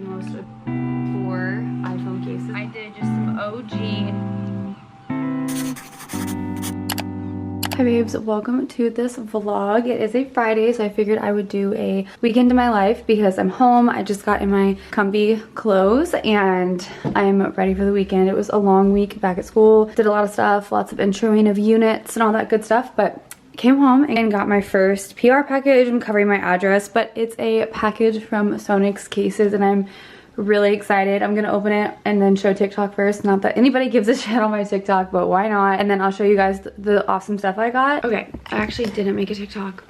Most of 4 iPhone cases. I did just some OG. Hi babes, welcome to this vlog. It is a Friday, so I figured I would do a weekend in my life because I'm home. I just got in my comfy clothes and I'm ready for the weekend. It was a long week back at school. Did a lot of stuff, lots of introing of units and all that good stuff, but came home and got my first PR package. I'm covering my address, but it's a package from xoxo cases and I'm really excited. I'm gonna open it and then show TikTok first. Not that anybody gives a shit on my TikTok, but why not? And then I'll show you guys the awesome stuff I got. Okay, I actually didn't make a TikTok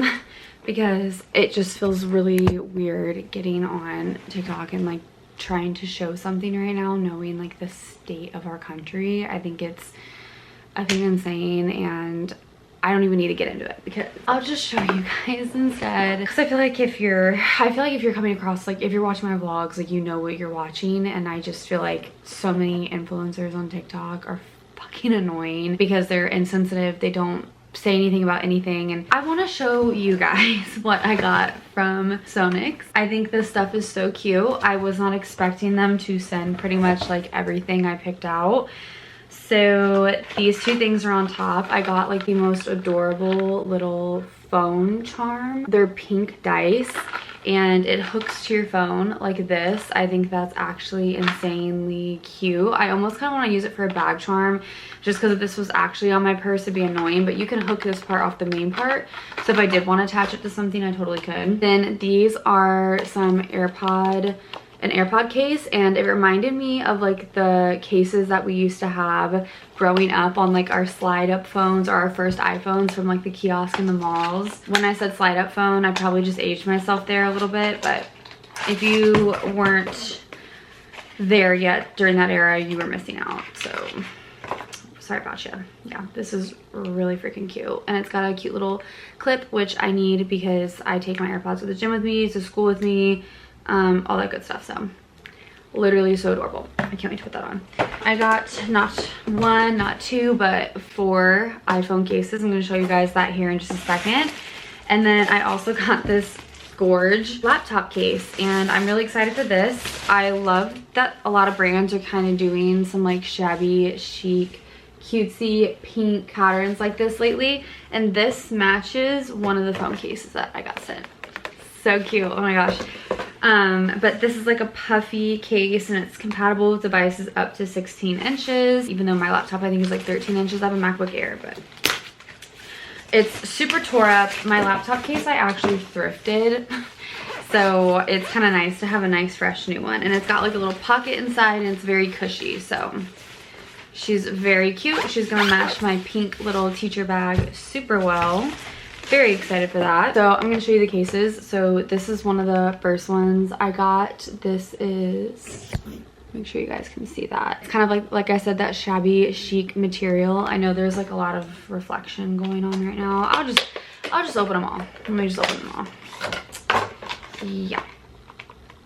because it just feels really weird getting on TikTok and like trying to show something right now, knowing like the state of our country. I think it's insane, and I don't even need to get into it because I'll just show you guys instead. Because I feel like if you're coming across, like if you're watching my vlogs, like you know what you're watching, and I just feel like so many influencers on TikTok are fucking annoying because they're insensitive. They don't say anything about anything, and I want to show you guys what I got from xoxo. I think this stuff is so cute. I was not expecting them to send pretty much like everything I picked out. So these 2 things are on top. I got like the most adorable little phone charm. They're pink dice and it hooks to your phone like this. I think that's actually insanely cute. I almost kind of want to use it for a bag charm just because if this was actually on my purse it'd be annoying, but you can hook this part off the main part. So if I did want to attach it to something, I totally could. Then these are some an AirPod case, and it reminded me of like the cases that we used to have growing up on like our slide up phones or our first iPhones from like the kiosk in the malls. When I said slide up phone, I probably just aged myself there a little bit, but if you weren't there yet during that era, you were missing out. So sorry about you. Yeah, this is really freaking cute, and it's got a cute little clip, which I need because I take my AirPods to the gym with me, to school with me, all that good stuff. So literally so adorable. I can't wait to put that on. I got not 1, not 2, but 4 iPhone cases. I'm going to show you guys that here in just a second. And then I also got this gorge laptop case, and I'm really excited for this. I love that a lot of brands are kind of doing some like shabby chic cutesy pink patterns like this lately, and this matches one of the phone cases that I got sent. So cute. Oh my gosh. But this is like a puffy case, and it's compatible with devices up to 16 inches, even though my laptop I think is like 13 inches. I have a MacBook Air, but it's super tore up. My laptop case I actually thrifted, so it's kind of nice to have a nice fresh new one, and it's got like a little pocket inside and it's very cushy. So she's very cute. She's gonna match my pink little teacher bag super well. Very excited for that. So I'm gonna show you the cases. So this is one of the first ones I got. This is, make sure you guys can see that. It's kind of like I said, that shabby chic material. I know there's like a lot of reflection going on right now. I'll just open them all. Let me just open them all. Yeah.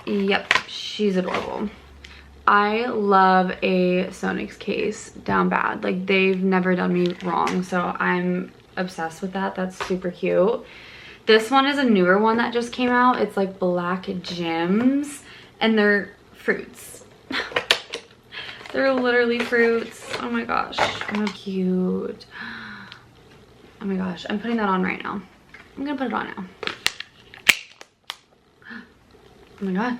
Yep, she's adorable. I love a xoxo case down bad. Like they've never done me wrong, so I'm obsessed with that. That's super cute. This one is a newer one that just came out. It's like black gems, and they're fruits. They're literally fruits. Oh my gosh, how cute. Oh my gosh, I'm putting that on right now. I'm gonna put it on now. Oh my god,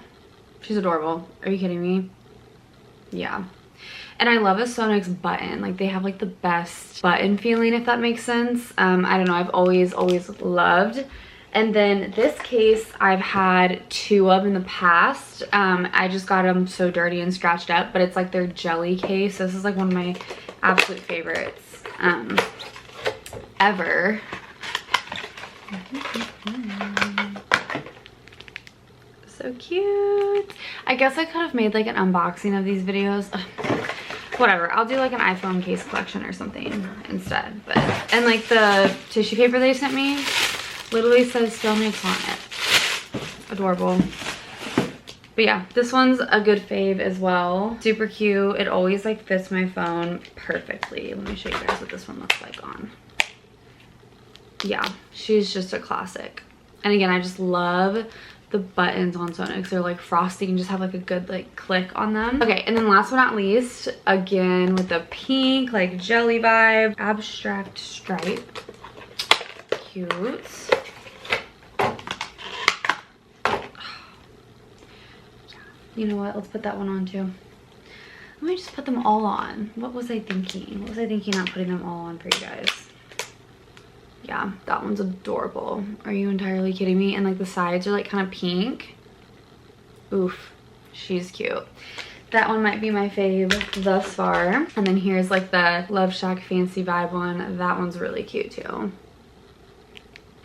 she's adorable. Are you kidding me? Yeah. And I love a xoxo button. Like they have like the best button feeling, if that makes sense. I don't know, I've always loved. And then this case I've had 2 of in the past. I just got them so dirty and scratched up, but it's like their jelly case. This is like one of my absolute favorites ever. So cute. I guess I could have made like an unboxing of these videos. Whatever, I'll do like an iPhone case collection or something instead. But and like the tissue paper they sent me literally says xoxo on it. Adorable. But yeah, this one's a good fave as well. Super cute. It always like fits my phone perfectly. Let me show you guys what this one looks like on. Yeah, she's just a classic. And again, I just love the buttons on xoxo. They're like frosty and just have like a good like click on them. Okay, and then last but not least, again with the pink like jelly vibe, abstract stripe. Cute. You know what? Let's put that one on too. Let me just put them all on. What was I thinking? What was I thinking not putting them all on for you guys? Yeah, that one's adorable. Are you entirely kidding me? And like the sides are like kind of pink. Oof, she's cute. That one might be my fave thus far. And then here's like the Love Shack Fancy Vibe one. That one's really cute too.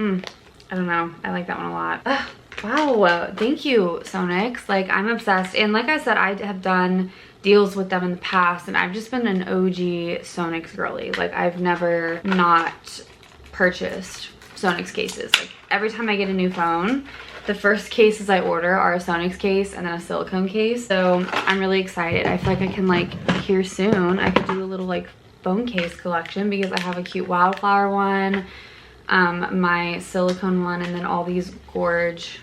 I don't know. I like that one a lot. Ugh. Wow, thank you, xoxo. Like, I'm obsessed. And like I said, I have done deals with them in the past, and I've just been an OG xoxo girly. Like, I've never not purchased xoxo cases. Like, every time I get a new phone, the first cases I order are a xoxo case and then a silicone case. So I'm really excited. I feel like I can, like, here soon, I could do a little, like, phone case collection because I have a cute wildflower one, my silicone one, and then all these gorge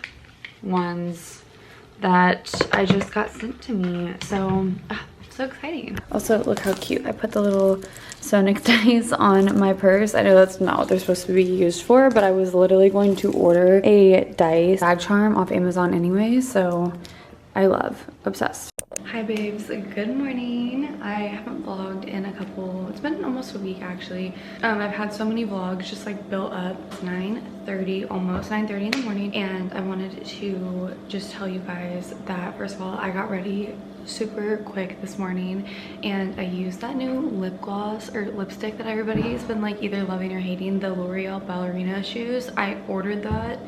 ones that I just got sent to me. So so exciting. Also, look how cute. I put the little xoxo dice on my purse. I know that's not what they're supposed to be used for, but I was literally going to order a dice bag charm off Amazon anyway, so I love, obsessed. Hi babes, good morning. I haven't vlogged in a couple, it's been almost a week actually. I've had so many vlogs just like built up. It's 9:30, almost 9:30 in the morning, and I wanted to just tell you guys that first of all, I got ready super quick this morning and I used that new lip gloss or lipstick that everybody's been like either loving or hating, the L'Oreal Ballerina shoes. I ordered that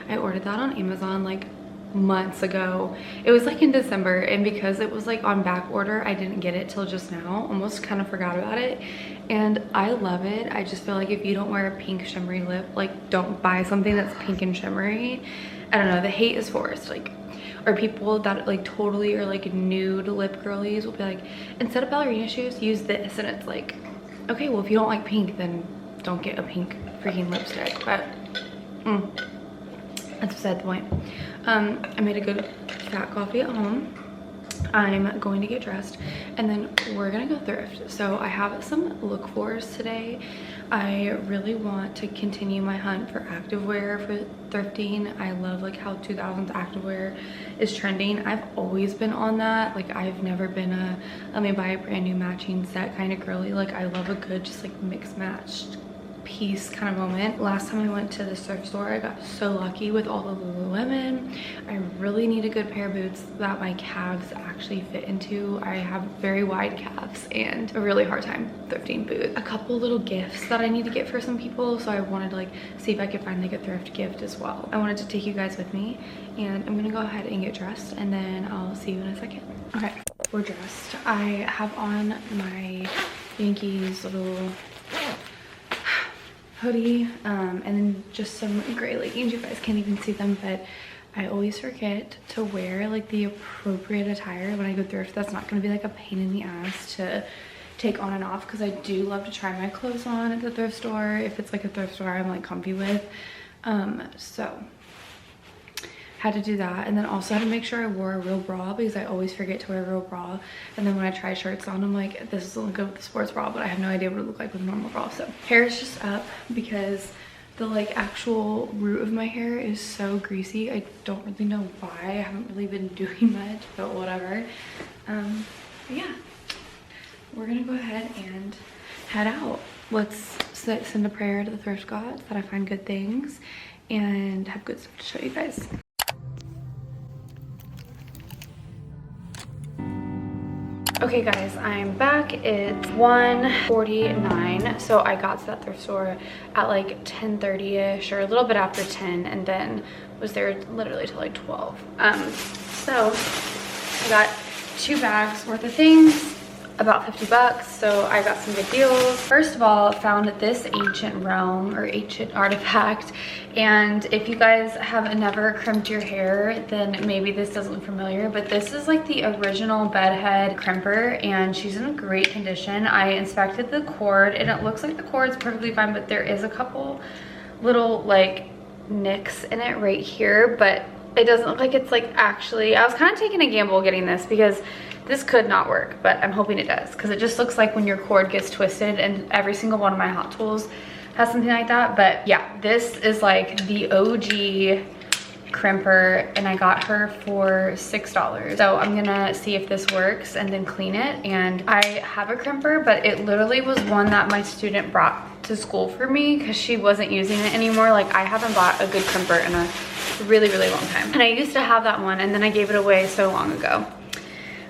on Amazon like months ago. It was like in December, and because it was like on back order, I didn't get it till just now. Almost kind of forgot about it, and I love it. I just feel like if you don't wear a pink shimmery lip, like don't buy something that's pink and shimmery. I don't know, the hate is forced. Like, or people that like totally are like nude lip girlies will be like, instead of ballerina shoes, use this, and it's like, okay, well if you don't like pink, then don't get a pink freaking lipstick. But that's beside the point. I made a good fat coffee at home. I'm going to get dressed and then we're gonna go thrift. So I have some look fors today. I really want to continue my hunt for activewear for thrifting. I love like how 2000s activewear is trending. I've always been on that. Like, I've never been a let me buy a brand new matching set kind of girly. Like, I love a good just like mix matched piece kind of moment. Last time I went to the thrift store, I got so lucky with all the Lululemon. I really need a good pair of boots that my calves actually fit into. I have very wide calves and a really hard time thrifting boots. A couple little gifts that I need to get for some people, so I wanted to like see if I could find like a thrift gift as well. I wanted to take you guys with me, and I'm gonna go ahead and get dressed and then I'll see you in a second. Okay, we're dressed. I have on my Yankees little hoodie, and then just some gray leggings. You guys can't even see them, but I always forget to wear like the appropriate attire when I go thrift. That's not going to be like a pain in the ass to take on and off, because I do love to try my clothes on at the thrift store if it's like a thrift store I'm like comfy with. So had to do that, and then also had to make sure I wore a real bra because I always forget to wear a real bra, and then when I try shirts on, I'm like, this doesn't look good with the sports bra, but I have no idea what it look like with a normal bra. So hair is just up because the like actual root of my hair is so greasy. I don't really know why. I haven't really been doing much, but whatever. But yeah, we're gonna go ahead and head out. Let's send a prayer to the thrift gods that I find good things and have good stuff to show you guys. Okay guys, I'm back. It's 1:49, so I got to that thrift store at like 10:30ish or a little bit after 10, and then was there literally till like 12. So I got 2 bags worth of things, about 50 bucks, so I got some good deals. First of all, found this ancient realm or ancient artifact, and if you guys have never crimped your hair, then maybe this doesn't look familiar, but this is like the original bedhead crimper, and she's in great condition. I inspected the cord and it looks like the cord's perfectly fine, but there is a couple little like nicks in it right here, but it doesn't look like it's like actually, I was kind of taking a gamble getting this because this could not work, but I'm hoping it does because it just looks like when your cord gets twisted, and every single one of my Hot Tools has something like that. But yeah, this is like the OG crimper, and I got her for $6. So I'm gonna see if this works and then clean it. And I have a crimper, but it literally was one that my student brought to school for me because she wasn't using it anymore. Like, I haven't bought a good crimper in a really long time, and I used to have that one and then I gave it away so long ago.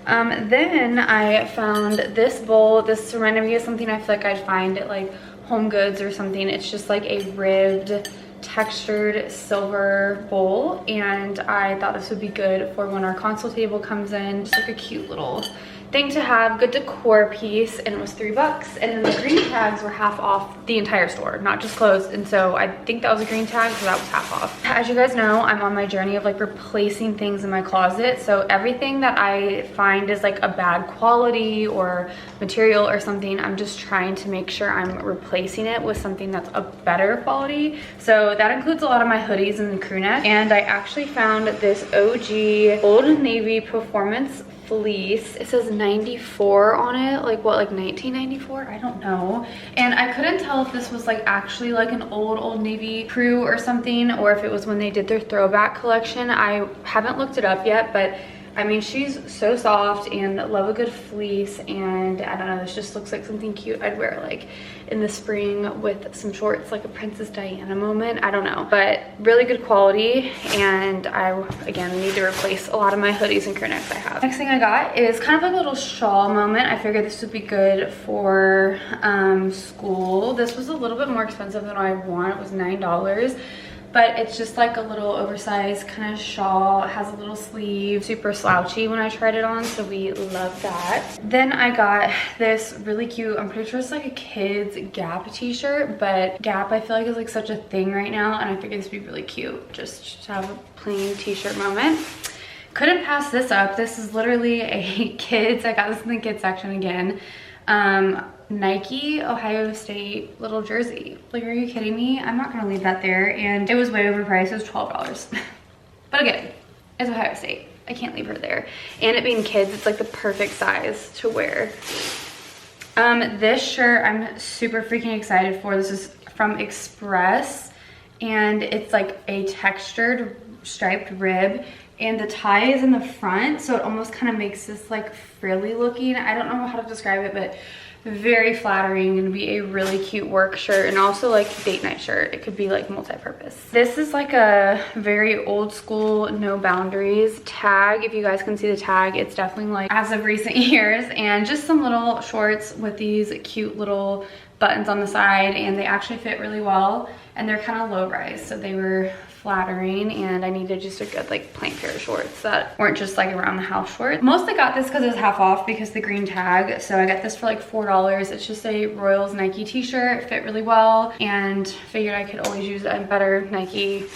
Then I found this bowl. This reminded me of something I feel like I'd find at like Home Goods or something. It's just like a ribbed textured silver bowl, and I thought this would be good for when our console table comes in. Just like a cute little thing to have, good decor piece, and it was $3. And then the green tags were half off the entire store, not just clothes, and so I think that was a green tag, so that was half off. As you guys know, I'm on my journey of like replacing things in my closet, so everything that I find is like a bad quality or material or something, I'm just trying to make sure I'm replacing it with something that's a better quality. So that includes a lot of my hoodies and the crew neck, and I actually found this OG Old Navy Performance fleece. It says 94 on it, like what, like 1994? I don't know. And I couldn't tell if this was like actually like an Old Navy crew or something, or if it was when they did their throwback collection. I haven't looked it up yet, but I mean, she's so soft and love a good fleece, and I don't know, this just looks like something cute I'd wear like in the spring with some shorts, like a Princess Diana moment. I don't know, but really good quality, and I, again, need to replace a lot of my hoodies and crew necks I have. Next thing I got is kind of like a little shawl moment. I figured this would be good for school. This was a little bit more expensive than I want. It was $9. But it's just like a little oversized kind of shawl. It has a little sleeve, super slouchy when I tried it on, so we love that. Then I got this really cute, I'm pretty sure it's like a kid's Gap t-shirt, but Gap I feel like is like such a thing right now, and I figured this would be really cute just to have a plain t-shirt moment. Couldn't pass this up. This is literally a kids, I got this in the kids section again. Nike Ohio State little jersey. Like, are you kidding me? I'm not gonna leave that there, and it was way overpriced. It was $12. But again, it's Ohio State. I can't leave her there. And it being kids, it's like the perfect size to wear. This shirt I'm super freaking excited for. This is from Express, and it's like a textured striped rib, and the tie is in the front, so it almost kind of makes this like frilly looking. I don't know how to describe it, but very flattering, and be a really cute work shirt, and also like date night shirt. It could be like multi-purpose. This is like a very old school no boundaries tag. If you guys can see the tag, it's definitely like as of recent years, and just some little shorts with these cute little buttons on the side, and they actually fit really well, and they're kind of low rise, so they were flattering, and I needed just a good like plain pair of shorts that weren't just like around the house shorts. Mostly got this because it was half off because the green tag, so I got this for like $4. It's just a Royals Nike t-shirt. It fit really well, and figured I could always use a better Nike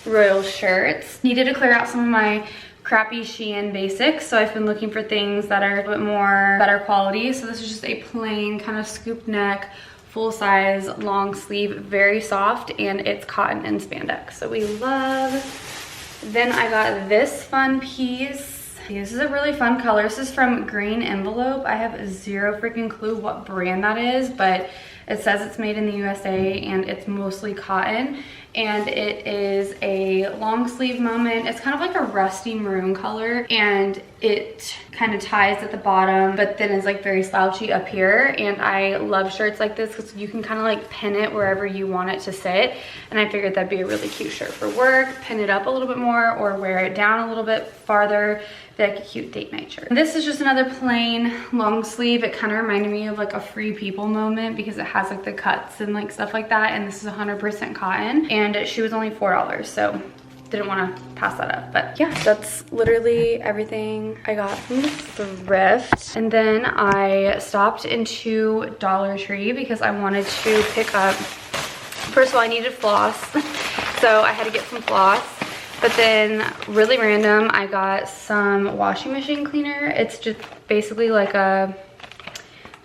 Royals shirts. Needed to clear out some of my crappy Shein basics, so I've been looking for things that are a bit more better quality. So this is just a plain kind of scoop neck, full size, long sleeve, very soft, and it's cotton and spandex, so we love. Then I got this fun piece. This is a really fun color. This is from Green Envelope. I have zero freaking clue what brand that is, but it says it's made in the USA, and it's mostly cotton, and it is a long sleeve moment. It's kind of like a rusty maroon color, and it kind of ties at the bottom, but then is like very slouchy up here. And I love shirts like this because you can kind of like pin it wherever you want it to sit, and I figured that'd be a really cute shirt for work. Pin it up a little bit more or wear it down a little bit farther, like a cute date night shirt. This is just another plain long sleeve. It kind of reminded me of like a Free People moment because it has like the cuts and like stuff like that, and this is 100% cotton, and she was only $4, so didn't want to pass that up. But yeah, that's literally everything I got from the thrift. And then I stopped into Dollar Tree because I wanted to pick up, first of all, I needed floss, so I had to get some floss. But then, really random, I got some washing machine cleaner. It's just basically like a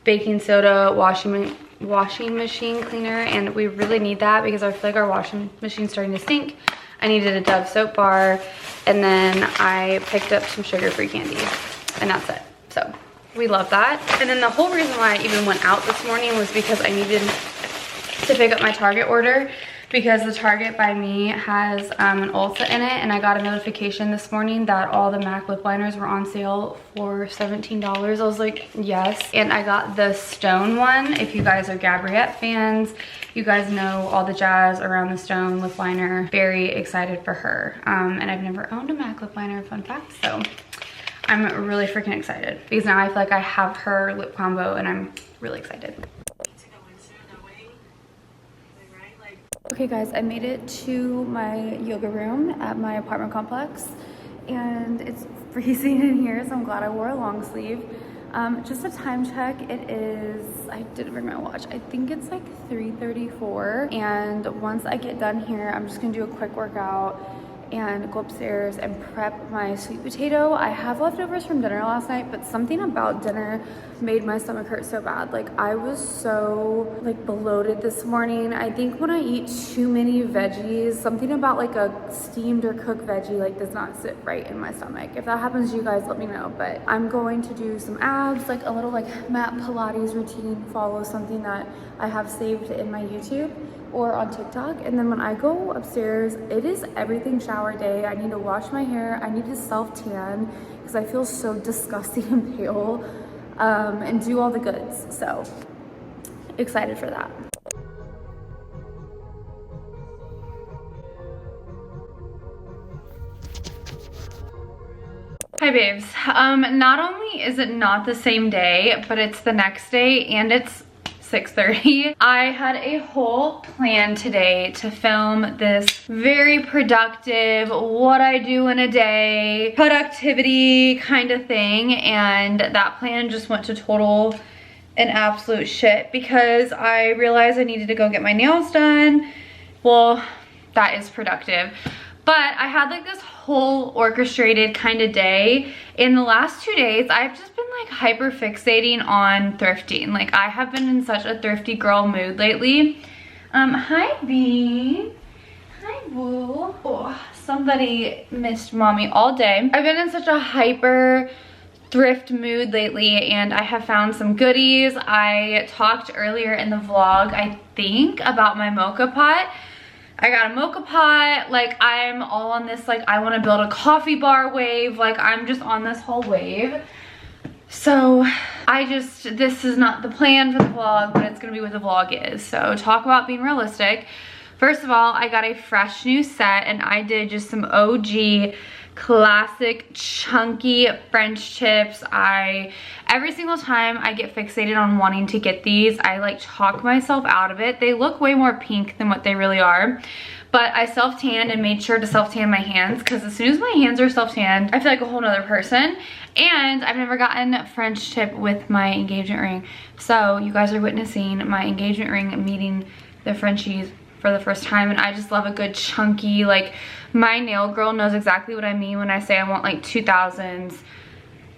baking soda washing machine cleaner, and we really need that because I feel like our washing machine's starting to stink. I needed a Dove soap bar, and then I picked up some sugar-free candy, and that's it. So we love that. And then the whole reason why I even went out this morning was because I needed to pick up my Target order, because the Target by me has an Ulta in it, and I got a notification this morning that all the MAC lip liners were on sale for $17. I was like, yes. And I got the Stone one. If you guys are Gabriette fans, you guys know all the jazz around the Stone lip liner. Very excited for her. And I've never owned a MAC lip liner, fun fact. So I'm really freaking excited because now I feel like I have her lip combo and I'm really excited. Okay guys, I made it to my yoga room at my apartment complex and it's freezing in here, so I'm glad I wore a long sleeve. Just a time check, it is, I didn't bring my watch, I think it's like 3:34, and once I get done here, I'm just gonna do a quick workout and go upstairs and prep my sweet potato. I have leftovers from dinner last night, but something about dinner made my stomach hurt so bad. Like I was so like bloated this morning. I think when I eat too many veggies, something about like a steamed or cooked veggie like does not sit right in my stomach. If that happens to you guys, let me know. But I'm going to do some abs, like a little like mat Pilates routine, follow something that I have saved in my YouTube or on TikTok. And then when I go upstairs, it is everything shower day. I need to wash my hair. I need to self tan because I feel so disgusting and pale, and do all the goods. So excited for that. Hi babes. Not only is it not the same day, but it's the next day and it's 6:30. I had a whole plan today to film this very productive, what I do in a day, productivity kind of thing, and that plan just went to total and absolute shit because I realized I needed to go get my nails done. Well, that is productive. But I had like this whole orchestrated kind of day. In the last 2 days, I've just been like hyper fixating on thrifting. Like I have been in such a thrifty girl mood lately. Hi Bean. Hi Boo. Oh, somebody missed mommy all day. I've been in such a hyper thrift mood lately and I have found some goodies. I talked earlier in the vlog, I think, about my mocha pot. I got a mocha pot, like I'm all on this, like I want to build a coffee bar wave, like I'm just on this whole wave. So this is not the plan for the vlog, but it's gonna be what the vlog is. So talk about being realistic. First of all, I got a fresh new set and I did just some OG classic chunky French tips. Every single time I get fixated on wanting to get these, I like talk myself out of it. They look way more pink than what they really are, but I self-tanned and made sure to self-tan my hands because as soon as my hands are self-tanned, I feel like a whole nother person. And I've never gotten French tip with my engagement ring, so you guys are witnessing my engagement ring meeting the Frenchies for the first time, and I just love a good chunky, like my nail girl knows exactly what I mean when I say I want like 2000s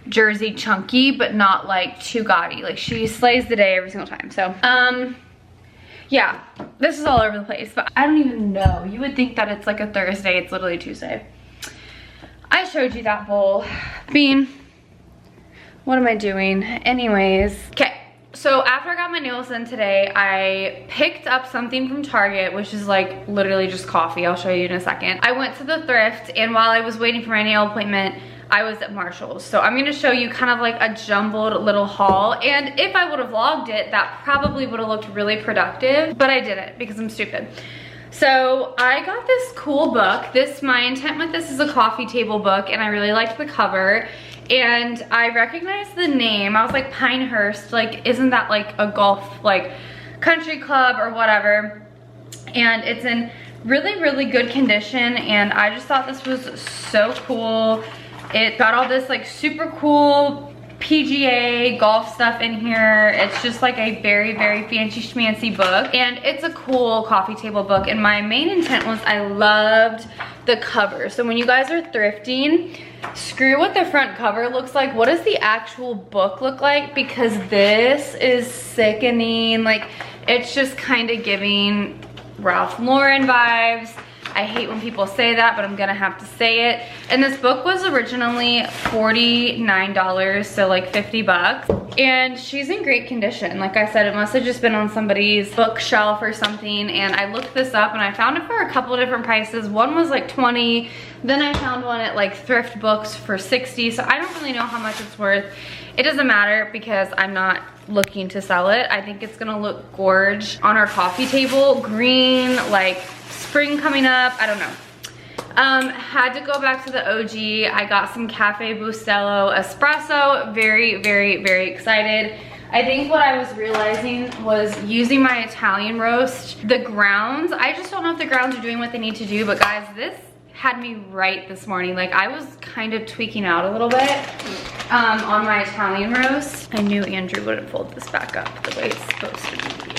jersey chunky, but not like too gaudy. Like she slays the day every single time. So yeah, this is all over the place, but I don't even know. You would think that it's like a Thursday, it's literally Tuesday. I showed you that bowl. Bean, what am I doing? Anyways, okay. So after I got my nails done today, I picked up something from Target, which is like literally just coffee. I'll show you in a second. I went to the thrift, and while I was waiting for my nail appointment, I was at Marshall's. So I'm gonna show you kind of like a jumbled little haul. And if I would have vlogged it, that probably would have looked really productive, but I didn't because I'm stupid. So I got this cool book. My intent with this is a coffee table book, and I really liked the cover. And I recognized the name. I was like, Pinehurst, like isn't that like a golf like country club or whatever? And it's in really, really good condition, and I just thought this was so cool. It got all this like super cool PGA golf stuff in here. It's just like a very, very fancy schmancy book, and it's a cool coffee table book. And my main intent was I loved the cover. So when you guys are thrifting, screw what the front cover looks like. What does the actual book look like? Because this is sickening. Like it's just kind of giving Ralph Lauren vibes. I hate when people say that, but I'm gonna have to say it. And this book was originally $49, so like 50 bucks. And she's in great condition. Like I said, it must have just been on somebody's bookshelf or something. And I looked this up and I found it for a couple different prices. One was like 20, then I found one at like Thrift Books for 60. So I don't really know how much it's worth. It doesn't matter because I'm not looking to sell it. I think it's gonna look gorge on our coffee table. Green, like spring coming up, I don't know. Had to go back to the OG. I got some Cafe Bustelo espresso. Very, very, very excited. I think what I was realizing was using my Italian roast, the grounds, I just don't know if the grounds are doing what they need to do, but guys, this had me right this morning. Like I was kind of tweaking out a little bit on my Italian roast. I knew Andrew wouldn't fold this back up the way it's supposed to be.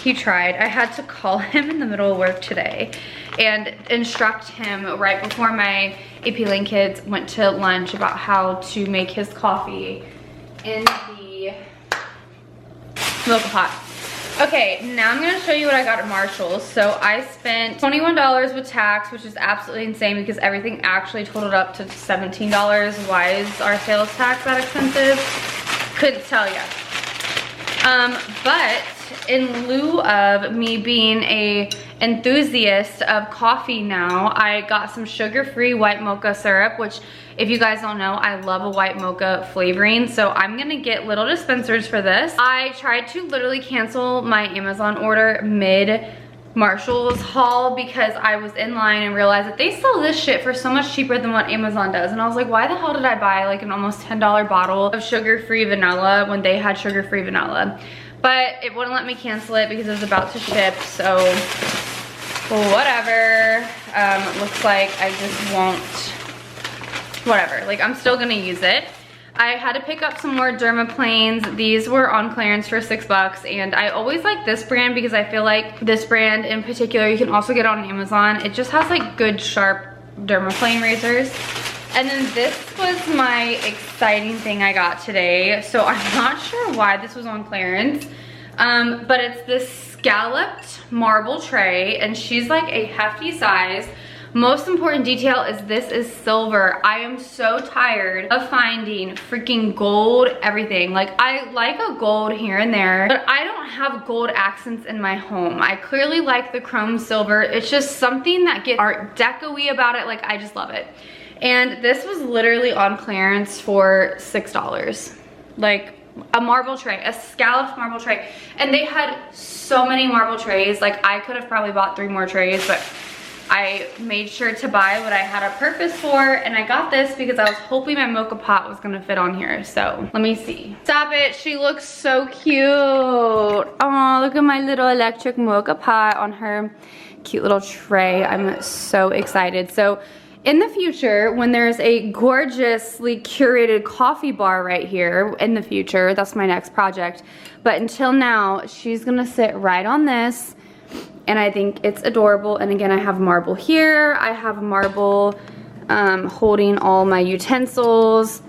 He tried. I had to call him in the middle of work today and instruct him right before my AP Lane kids went to lunch about how to make his coffee in the mocha pot. Okay, now I'm gonna show you what I got at Marshall's. So I spent $21 with tax, which is absolutely insane because everything actually totaled up to $17. Why is our sales tax that expensive? Couldn't tell ya. But in lieu of me being a enthusiast of coffee now, I got some sugar-free white mocha syrup, which if you guys don't know, I love a white mocha flavoring. So I'm gonna get little dispensers for this. I tried to literally cancel my Amazon order mid Marshall's haul because I was in line and realized that they sell this shit for so much cheaper than what Amazon does. And I was like, why the hell did I buy like an almost $10 bottle of sugar-free vanilla when they had sugar-free vanilla? But it wouldn't let me cancel it because it was about to ship, so whatever. Looks like I just won't, whatever. Like I'm still gonna use it. I had to pick up some more dermaplanes. These were on clearance for 6 bucks, and I always like this brand because I feel like this brand in particular, you can also get on Amazon. It just has like good sharp dermaplane razors. And then this was my exciting thing I got today. So I'm not sure why this was on clearance, but it's this scalloped marble tray, and she's like a hefty size. Most important detail is this is silver. I am so tired of finding freaking gold everything. Like I like a gold here and there, but I don't have gold accents in my home. I clearly like the chrome silver. It's just something that gets art deco-y about it. Like I just love it. And this was literally on clearance for $6. Like a marble tray, a scalloped marble tray. And they had so many marble trays. Like I could have probably bought 3 more trays, but I made sure to buy what I had a purpose for, and I got this because I was hoping my mocha pot was gonna fit on here. So let me see. Stop it, she looks so cute. Oh, look at my little electric mocha pot on her cute little tray. I'm so excited. So in the future, when there's a gorgeously curated coffee bar right here in the future, that's my next project. But until now, she's gonna sit right on this, and I think it's adorable. And again, I have marble here. I have marble holding all my utensils.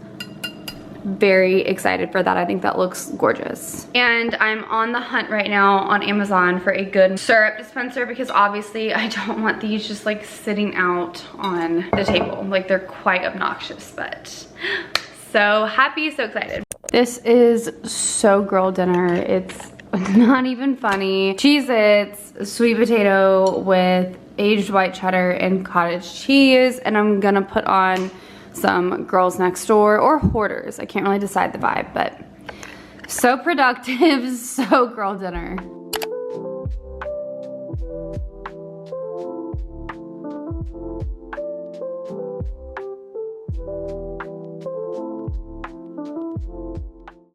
Very excited for that. I think that looks gorgeous. And I'm on the hunt right now on Amazon for a good syrup dispenser because obviously I don't want these just like sitting out on the table. Like they're quite obnoxious, but so happy, so excited. This is so girl dinner. It's not even funny. Cheez-Its, sweet potato with aged white cheddar and cottage cheese, and I'm gonna put on some Girls Next Door or Hoarders. I can't really decide the vibe, but so productive, so girl dinner.